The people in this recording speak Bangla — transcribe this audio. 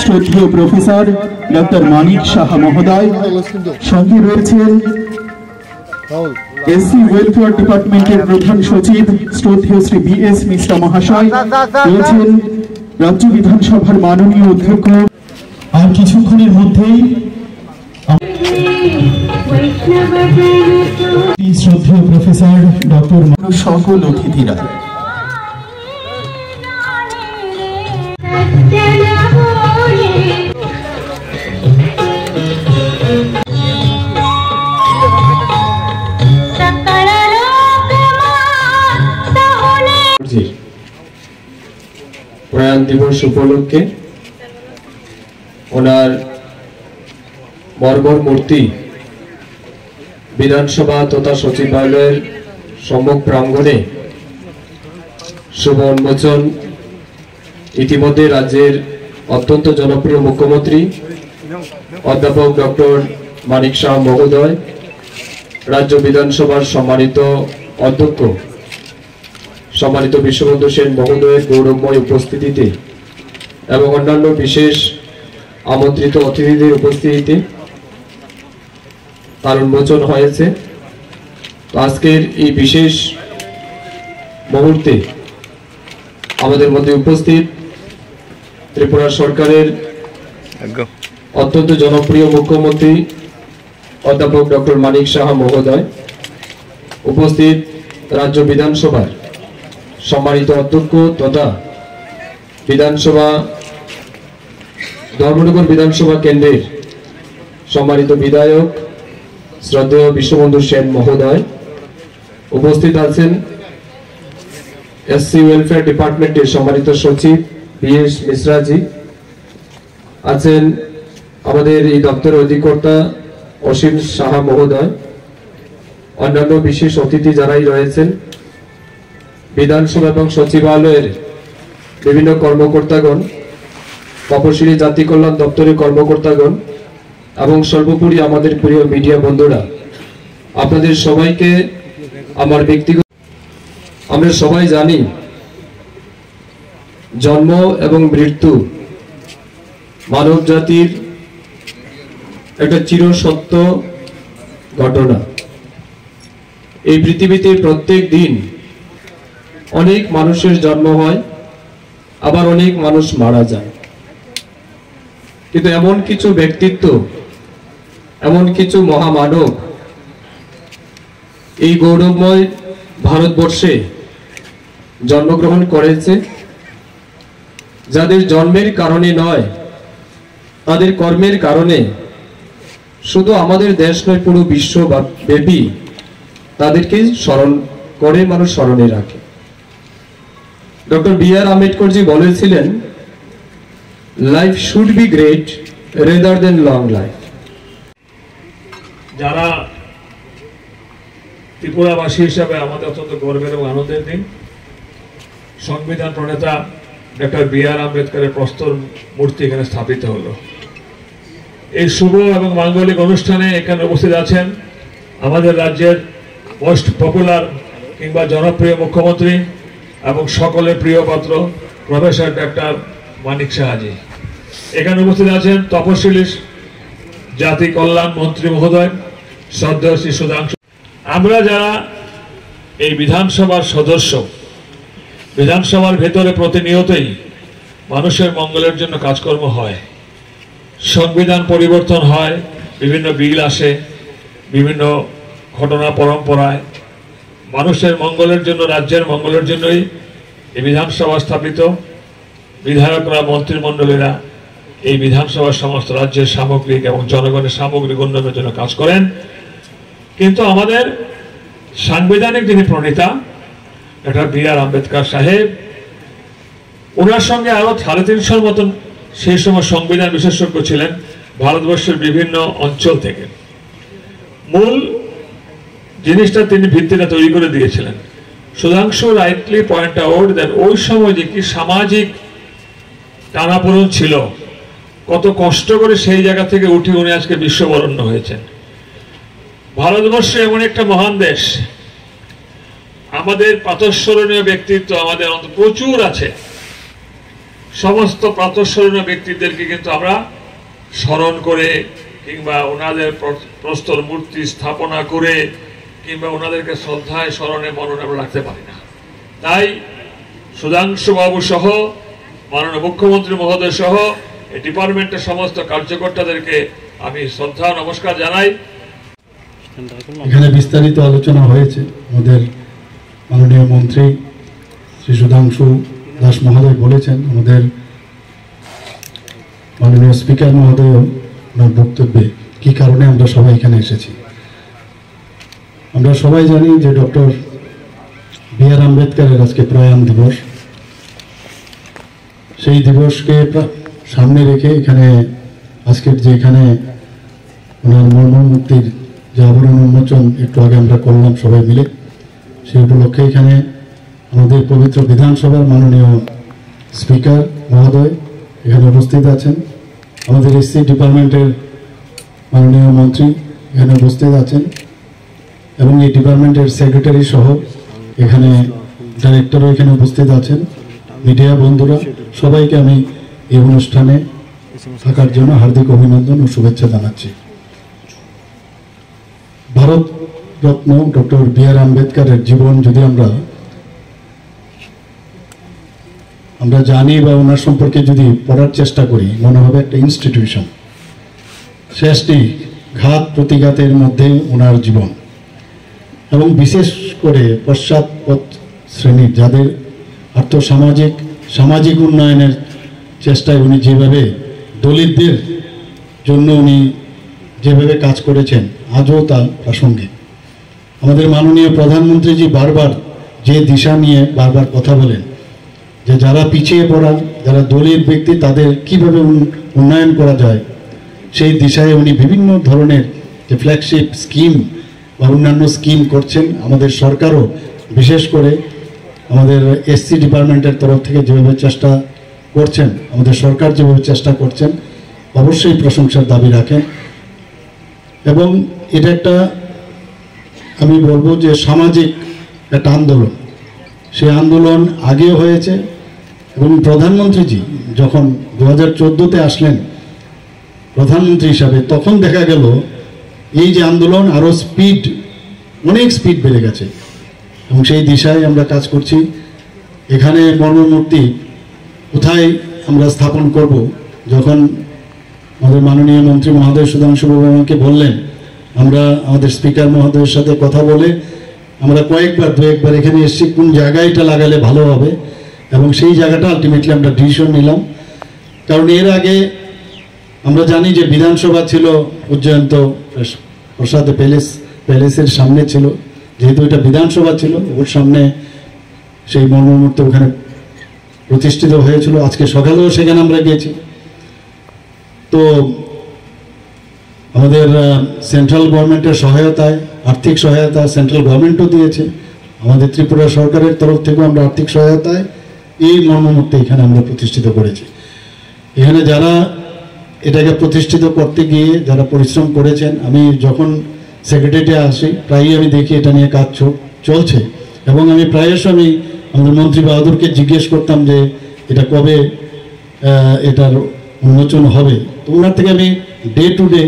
শ্রদ্ধেয় প্রফেসর ডক্টর মানিক সাহা মহোদয়, সঙ্গে রয়েছেন এসসি ওয়েলফেয়ার ডিপার্টমেন্টের প্রধান সচিব শ্রদ্ধেয় শ্রী BS মিশ্রা মহাশয়, রয়েছেন রাজ্য বিধানসভার মাননীয় অধ্যক্ষ। আর কিছুক্ষণের মধ্যেই শ্রদ্ধেয় প্রফেসর ডক্টর সকল অতিথিরা প্রয়াণ দিবস উপলক্ষে ওনার মর্মর মূর্তি বিধানসভা তথা সচিবালয়ের সম্মুখ প্রাঙ্গণে শুভ উন্মোচন ইতিমধ্যে রাজ্যের অত্যন্ত জনপ্রিয় মুখ্যমন্ত্রী অধ্যাপক ডক্টর মানিক সাহা মহোদয়, রাজ্য বিধানসভার সম্মানিত অধ্যক্ষ সম্মানিত বিশ্ববন্ধু সেন মহোদয়ের গৌরবময় উপস্থিতিতে এবং অন্যান্য বিশেষ আমন্ত্রিত অতিথিদের উপস্থিতিতে তার উন্মোচন হয়েছে। আজকের এই বিশেষ মুহূর্তে আমাদের মধ্যে উপস্থিত ত্রিপুরা সরকারের অত্যন্ত জনপ্রিয় মুখ্যমন্ত্রী অধ্যাপক ডক্টর মানিক সাহা মহোদয়, উপস্থিত রাজ্য বিধানসভার সম্মানিত অধ্যক্ষ তথা বিধানসভা ধর্মনগর বিধানসভা কেন্দ্রের সম্মানিত বিধায়ক শ্রদ্ধেয় বিশ্ববন্ধু সেন মহোদয়, উপস্থিত আছেন এসসি ওয়েলফেয়ার ডিপার্টমেন্টের সম্মানিত সচিব BS মিশ্রাজি, আছেন আমাদের এই দপ্তরের অধিকর্তা অসীম সাহা মহোদয়, অন্যান্য বিশেষ অতিথি যারাই রয়েছেন, বিধানসভা এবং সচিবালয়ের বিভিন্ন কর্মকর্তাগণ, তপশিলি জাতি কল্যাণ দপ্তরের কর্মকর্তাগণ এবং সর্বোপরি আমাদের প্রিয় মিডিয়া বন্ধুরা, আপনাদের সবাইকে আমার ব্যক্তিগত, আমরা সবাই জানি জন্ম এবং মৃত্যু মানব জাতির একটা চিরসত্য ঘটনা। এই পৃথিবীতে প্রত্যেক দিন অনেক মানুষের জন্ম হয়, আবার অনেক মানুষ মারা যায়, কিন্তু এমন কিছু ব্যক্তিত্ব, এমন কিছু মহামানব এই গৌরবময় ভারতবর্ষে জন্মগ্রহণ করেছে, যাদের জন্মের কারণে নয়, তাদের কর্মের কারণে শুধু আমাদের দেশ নয়, পুরো বিশ্বব্যাপী তাদেরকে স্মরণ করে, মানুষ স্মরণে রাখে। Doctor B.R. আম্বেদকরজি বলেছিলেন, life should be great rather than long life. যারা ত্রিপুরাবাসী হিসাবে আমাদের অত্যন্ত গর্বের এবং আনন্দের দিন, সংবিধান প্রণেতা ডক্টর B.R. আম্বেদকরের প্রস্তর মূর্তি এখানে স্থাপিত হলো। এই শুভ এবং মাঙ্গলিক অনুষ্ঠানে এখানে উপস্থিত আছেন আমাদের রাজ্যের মোস্ট পপুলার কিংবা জনপ্রিয় মুখ্যমন্ত্রী এবং সকলের প্রিয় পাত্র প্রফেসর ডক্টর মানিক সাহাজি। এখানে উপস্থিত আছেন তপশিলি জাতি কল্যাণ মন্ত্রী মহোদয় শ্রদ্ধেয় শ্রী সুধাংশু। আমরা যারা এই বিধানসভার সদস্য, বিধানসভার ভেতরে প্রতিনিয়তই মানুষের মঙ্গলের জন্য কাজকর্ম হয়, সংবিধান পরিবর্তন হয়, বিভিন্ন বিল আসে, বিভিন্ন ঘটনা পরম্পরায় মানুষের মঙ্গলের জন্য, রাজ্যের মঙ্গলের জন্যই এই বিধানসভা স্থাপিত। বিধায়করা, মন্ত্রিমণ্ডলীরা এই বিধানসভার সমস্ত রাজ্যের সামগ্রিক এবং জনগণের সামগ্রিক উন্নয়নের জন্য কাজ করেন। কিন্তু আমাদের সাংবিধানিক যিনি প্রণেতা ডক্টর B.R. আম্বেদকর সাহেব, ওনার সঙ্গে আরো 350 মতন সেই সময় সংবিধান বিশেষজ্ঞ ছিলেন ভারতবর্ষের বিভিন্ন অঞ্চল থেকে। মূল জিনিসটা তিনি ভিত্তিটা তৈরি করে দিয়েছিলেন। Sudhanshu rightly point out that ওই সময় যে কি সামাজিক টানাপোড়েন ছিল, কত কষ্ট করে সেই জায়গা থেকে উঠে উনি আজকে বিশ্ববরণ্য হয়েছেন। ভারতবর্ষ এমন একটা মহান দেশ, আমাদের প্রাতঃস্মরণীয় ব্যক্তিত্ব আমাদের প্রচুর আছে, সমস্ত প্রাতঃস্মরণীয় ব্যক্তিদেরকে কিন্তু আমরা স্মরণ করে কিংবা ওনাদের প্রস্তর মূর্তি স্থাপনা করে কিংবা ওনাদেরকে শ্রদ্ধায় স্মরণে মননে আমরা রাখতে পারি না। তাই সুধাংশু বাবু সহ মাননীয় মুখ্যমন্ত্রী মহোদয় সহ এই ডিপার্টমেন্টের সমস্ত কার্যকর্তাদেরকে আমি শ্রদ্ধা নমস্কার জানাই। এখানে বিস্তারিত আলোচনা হয়েছে। আমাদের মাননীয় মন্ত্রী শ্রী সুধাংশু দাস মহোদয় বলেছেন, আমাদের মাননীয় স্পিকার মহোদয় ওনার বক্তব্যে কি কারণে আমরা সবাই এখানে এসেছি। আমরা সবাই জানি যে ডক্টর বি.আর. আম্বেদকরের আজকে প্রয়াণ দিবস। সেই দিবসকে সামনে রেখে এখানে আজকের যে এখানে ওনার মর্মমূর্তির যে আবরণ উন্মোচন একটু আগে আমরা করলাম সবাই মিলে, সেই উপলক্ষে এখানে আমাদের পবিত্র বিধানসভার মাননীয় স্পিকার মহোদয় এখানে উপস্থিত আছেন, আমাদের এসসি ডিপার্টমেন্টের মাননীয় মন্ত্রী এখানে উপস্থিত আছেন এবং এই ডিপার্টমেন্টের সেক্রেটারি সহ এখানে ডাইরেক্টরও এখানে উপস্থিত আছেন। মিডিয়া বন্ধুরা সবাইকে আমি এই অনুষ্ঠানে থাকার জন্য হার্দিক অভিনন্দন ও শুভেচ্ছা জানাচ্ছি। Bharat Ratna doctor B.R.. আম্বেদকরের জীবন যদি আমরা জানি বা ওনার সম্পর্কে যদি পড়ার চেষ্টা করি, মনে হবে একটা ইনস্টিটিউশন। শেষটি ঘাত প্রতিঘাতের মধ্যে ওনার জীবন এবং বিশেষ করে পশ্চাৎপদ শ্রেণীর যাদের সামাজিক উন্নয়নের চেষ্টায় উনি যেভাবে দলিতদের জন্য উনি যেভাবে কাজ করেছেন আজও তা প্রাসঙ্গিক। আমাদের মাননীয় প্রধানমন্ত্রীজি বারবার যে দিশা নিয়ে বারবার কথা বলেন যে যারা পিছিয়ে পড়া, যারা দলিত ব্যক্তি, তাদের কিভাবে উন্নয়ন করা যায়, সেই দিশায় উনি বিভিন্ন ধরনের যে ফ্ল্যাগশিপ স্কিম বা অন্যান্য স্কিম করছেন। আমাদের সরকারও বিশেষ করে আমাদের এসসি ডিপার্টমেন্টের তরফ থেকে যেভাবে চেষ্টা করছেন, আমাদের সরকার যেভাবে চেষ্টা করছেন, অবশ্যই প্রশংসার দাবি রাখেন। এবং এটা একটা আমি বলবো যে সামাজিক একটা আন্দোলন, সেই আন্দোলন আগেও হয়েছে এবং প্রধানমন্ত্রীজি যখন 2014-তে আসলেন প্রধানমন্ত্রী হিসাবে, তখন দেখা গেল এই যে আন্দোলন আরও অনেক স্পিড বেড়ে গেছে এবং সেই দিশায় আমরা কাজ করছি। এখানে মর্মমূর্তি কোথায় আমরা স্থাপন করব, যখন আমাদের মাননীয় মন্ত্রী মহোদয় সুধাংশু বাবু আমাকে বললেন, আমরা আমাদের স্পিকার মহোদয়ের সাথে কথা বলে আমরা দু একবার এখানে এসেছি কোন জায়গায় এটা লাগালে ভালো হবে এবং সেই জায়গাটা আলটিমেটলি আমরা ডিসিশন নিলাম। কারণ এর আগে আমরা জানি যে বিধানসভা ছিল উজ্জয়ন্ত প্রসাদ প্যালেসের সামনে ছিল, যেহেতু এটা বিধানসভা ছিল ওর সামনে সেই মর্মমূর্তি ওখানে প্রতিষ্ঠিত হয়েছিল। আজকে সকালেও সেখানে আমরা গিয়েছি। তো আমাদের সেন্ট্রাল গভর্নমেন্টের সহায়তায়, আর্থিক সহায়তা সেন্ট্রাল গভর্নমেন্টও দিয়েছে, আমাদের ত্রিপুরা সরকারের তরফ থেকেও আমরা আর্থিক সহায়তায় এই মর্মমূর্তি এখানে আমরা প্রতিষ্ঠিত করেছি। এখানে যারা এটাকে প্রতিষ্ঠিত করতে গিয়ে যারা পরিশ্রম করেছেন, আমি যখন সেক্রেটারিয়েটে আসি প্রায়ই আমি দেখি এটা নিয়ে কাজ চলছে এবং আমি প্রায়শই আমাদের মন্ত্রী বাহাদুরকে জিজ্ঞেস করতাম যে এটা কবে এটার উন্মোচন হবে। তো ওনার থেকে আমি ডে টু ডে